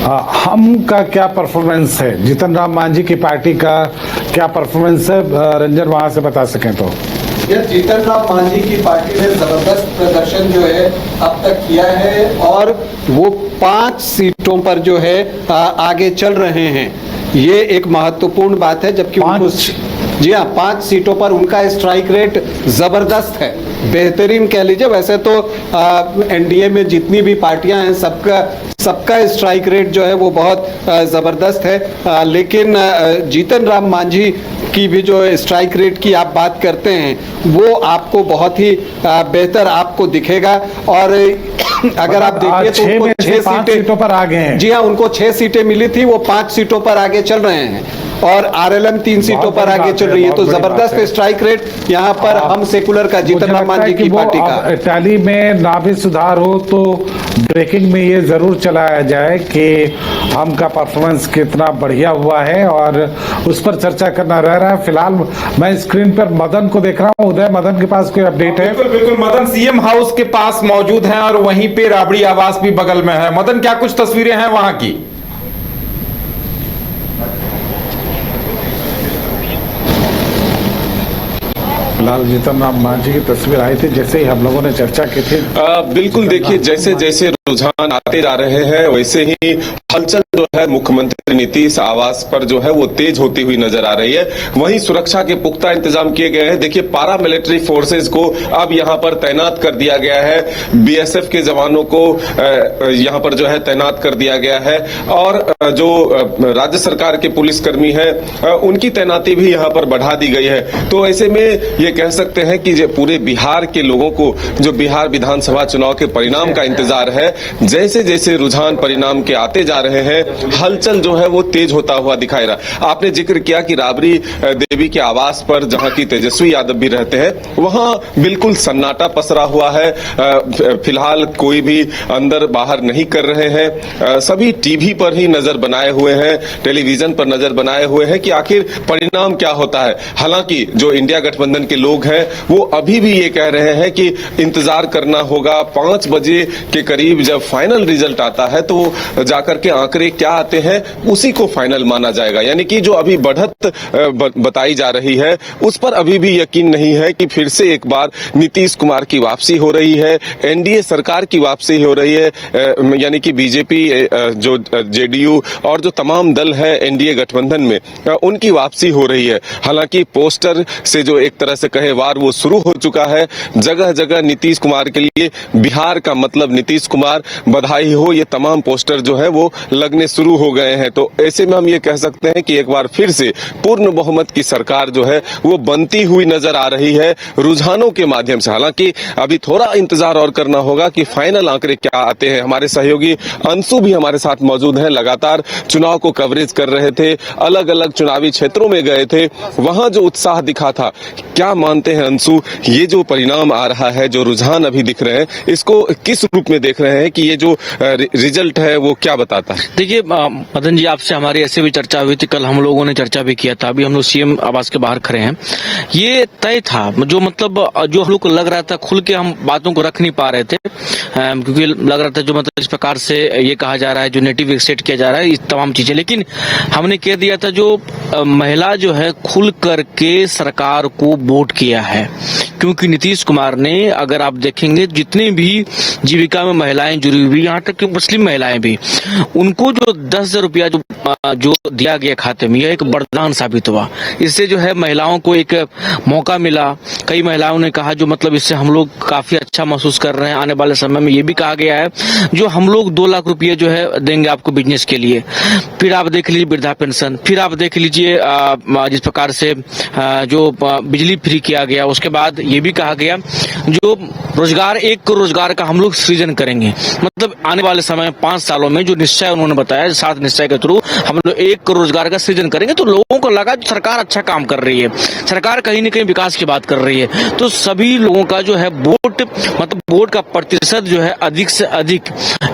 हम का क्या परफॉर्मेंस है, जीतन राम मांझी की पार्टी का क्या परफॉर्मेंस है, रंजन वहां से बता सकें तो। यह जीतन राम मांझी की पार्टी ने जबरदस्त प्रदर्शन जो है अब तक किया है और वो 5 सीटों पर जो है आगे चल रहे हैं। ये एक महत्वपूर्ण बात है, जबकि उनको जी हाँ 5 सीटों पर उनका स्ट्राइक रेट जबरदस्त है, बेहतरीन कह लीजिए। वैसे तो एनडीए में जितनी भी पार्टियां हैं सबका स्ट्राइक रेट जो है वो बहुत जबरदस्त है, लेकिन जीतन राम मांझी की भी जो स्ट्राइक रेट की आप बात करते हैं वो आपको बहुत ही बेहतर आपको दिखेगा। और अगर आप देखिए तो उनको 6 सीटों पर आगे हैं। जी हाँ, उनको 6 सीटें मिली थी, वो 5 सीटों पर आगे चल रहे हैं और आरएलएम 3 सीटों पर आगे चल रही है। तो जबरदस्त स्ट्राइक रेट यहाँ पर हम सेकुलर का, जीतन राम मांझी की पार्टी का। टैली में ना भी सुधार हो तो ब्रेकिंग में ये जरूर चलाया जाए कि हम का परफॉर्मेंस कितना बढ़िया हुआ है और उस पर चर्चा करना रह रहा है। फिलहाल मैं स्क्रीन पर मदन को देख रहा हूँ। उदय, मदन के पास कोई अपडेट है? बिल्कुल बिल्कुल, मदन सीएम हाउस के पास मौजूद हैं और वहीं पे राबड़ी आवास भी बगल में है। मदन, क्या कुछ तस्वीरें हैं वहां की? फिलहाल जीतन राम मांझी की तस्वीर आई थी जैसे ही हम लोगों ने चर्चा की थी। बिल्कुल, देखिए जैसे जैसे रुझान आते जा रहे हैं वैसे ही हलचल जो है मुख्यमंत्री नीतीश आवास पर जो है वो तेज होती हुई नजर आ रही है। वहीं सुरक्षा के पुख्ता इंतजाम किए गए हैं। देखिए पारा मिलिट्री फोर्सेज को अब यहां पर तैनात कर दिया गया है, बीएसएफ के जवानों को यहां पर जो है तैनात कर दिया गया है और जो राज्य सरकार के पुलिसकर्मी हैं उनकी तैनाती भी यहां पर बढ़ा दी गई है। तो ऐसे में ये कह सकते हैं कि पूरे बिहार के लोगों को जो बिहार विधानसभा चुनाव के परिणाम का इंतजार है, जैसे जैसे रुझान परिणाम के आते जा रहे हैं हलचल जो है वो तेज होता हुआ दिखाई रहा। आपने जिक्र किया कि राबड़ी देवी के आवास पर जहां की तेजस्वी यादव भी रहते हैं वहां बिल्कुल सन्नाटा पसरा हुआ है। फिलहाल कोई भी अंदर बाहर नहीं कर रहे हैं, सभी टीवी पर ही नजर बनाए हुए हैं, टेलीविजन पर नजर बनाए हुए हैं कि आखिर परिणाम क्या होता है। हालांकि जो इंडिया गठबंधन के लोग हैं वो अभी भी ये कह रहे हैं कि इंतजार करना होगा, 5 बजे के करीब जब फाइनल रिजल्ट आता है तो जाकर के आंकड़े क्या आते हैं उसी को फाइनल माना जाएगा। यानी कि जो अभी बढ़त बताई जा रही है उस पर अभी भी यकीन नहीं है कि फिर से एक बार नीतीश कुमार की वापसी हो रही है, एनडीए सरकार की वापसी हो रही है, यानी कि बीजेपी, जो जेडीयू और जो तमाम दल है एनडीए गठबंधन में उनकी वापसी हो रही है। हालांकि पोस्टर से जो एक तरह से कहे वार वो शुरू हो चुका है, जगह जगह नीतीश कुमार के लिए बिहार का मतलब नीतीश कुमार, बधाई हो, ये तमाम पोस्टर जो है वो लगने शुरू हो गए हैं। तो ऐसे में हम ये कह सकते हैं कि एक बार फिर से पूर्ण बहुमत की सरकार जो है वो बनती हुई नजर आ रही है रुझानों के माध्यम से। हालांकि अभी थोड़ा इंतजार और करना होगा कि फाइनल आंकड़े क्या आते हैं। हमारे सहयोगी अंशु भी हमारे साथ मौजूद हैं, लगातार चुनाव को कवरेज कर रहे थे, अलग अलग चुनावी क्षेत्रों में गए थे, वहां जो उत्साह दिखा था। क्या मानते हैं अंशु, ये जो परिणाम आ रहा है, जो रुझान अभी दिख रहे हैं, इसको किस रूप में देख रहे हैं कि ये जो रिजल्ट है वो क्या बताता है? देखिए मदन जी, आपसे हमारी ऐसे भी चर्चा हुई थी, कल हम लोगों ने चर्चा भी किया था, अभी हम लोग सीएम आवास के बाहर खड़े हैं। ये तय था, जो मतलब जो हम लोग को लग रहा था, खुल के हम बातों को रख नहीं पा रहे थे, क्योंकि लग रहा था जो मतलब इस प्रकार से ये कहा जा रहा है, जो नेटिव स्टेट किया जा रहा है, इस तमाम चीजें, लेकिन हमने कह दिया था जो महिला जो है खुल करके सरकार को वोट किया है, क्योंकि नीतीश कुमार ने, अगर आप देखेंगे जितनी भी जीविका में महिलाएं जुड़ी हुई, यहाँ तक कि मुस्लिम महिलाएं भी, उनको जो 10,000 रुपया जो दिया गया खाते में, यह एक वरदान साबित हुआ। इससे जो है महिलाओं को एक मौका मिला। कई महिलाओं ने कहा जो मतलब इससे हम लोग काफी अच्छा महसूस कर रहे हैं, आने वाले समय में ये भी कहा गया है जो हम लोग 2 लाख रुपये जो है देंगे आपको बिजनेस के लिए। फिर आप देख लीजिए वृद्धा पेंशन, फिर आप देख लीजिए जिस प्रकार से जो बिजली फ्री किया गया, उसके बाद ये भी कहा गया जो रोजगार, 1 करोड़ रोजगार का हम लोग सृजन करेंगे। मतलब आने वाले समय 5 सालों में जो निश्चय उन्होंने बताया, 7 निश्चय के थ्रू हम लोग 1 करोड़ रोजगार का सृजन करेंगे। तो लोगों को लगा सरकार अच्छा काम कर रही है, सरकार कहीं न कहीं विकास की बात कर रही है। तो सभी लोगों का जो है वोट का प्रतिशत जो है अधिक से अधिक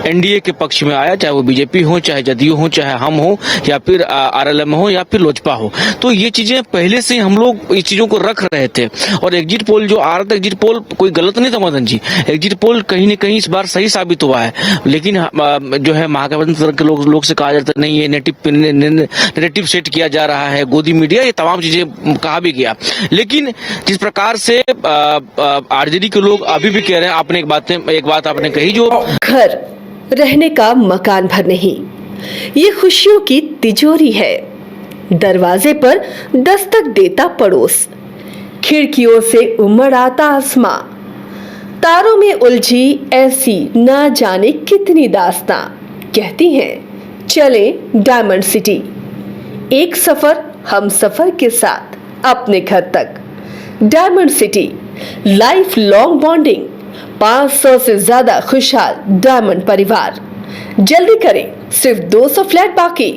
एनडीए के पक्ष में आया, चाहे वो बीजेपी हो, चाहे जदयू हो, चाहे हम हो, या फिर आरएलएम हो, या फिर लोजपा हो। तो ये चीजें पहले से हम लोग इस चीजों को रख रहे थे। और एग्जिट पोल जो आ रहा था, एग्जिट पोल कोई गलत नहीं था मदन जी, एग्जिट पोल कहीं न कहीं इस बार सही साबित हुआ है। लेकिन जो है महागठबंधन के लोग से कहा जाता नहीं, ये नेगेटिव सेट किया जा रहा है, गोदी मीडिया, ये तमाम चीजें कहा भी गया। लेकिन जिस प्रकार से आरजेडी के लोग अभी भी कह रहे हैं, आपने एक बात आपने कही, जो घर रहने का मकान भर नहीं, ये खुशियों की तिजोरी है। दरवाजे पर दस्तक देता पड़ोस, खिड़कियों से उमड़ आता आसमां, तारों में उलझी ऐसी ना जाने कितनी दास्तां। कहती हैं चले डायमंड सिटी, एक सफर हम सफर के साथ अपने घर तक। Diamond city, life long bonding, 500 से ज्यादा खुशहाल डायमंड परिवार। जल्दी करें, सिर्फ 200 फ्लैट बाकी।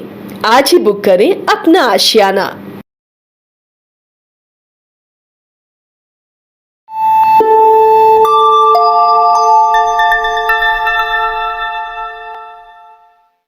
आज ही बुक करें अपना आशियाना।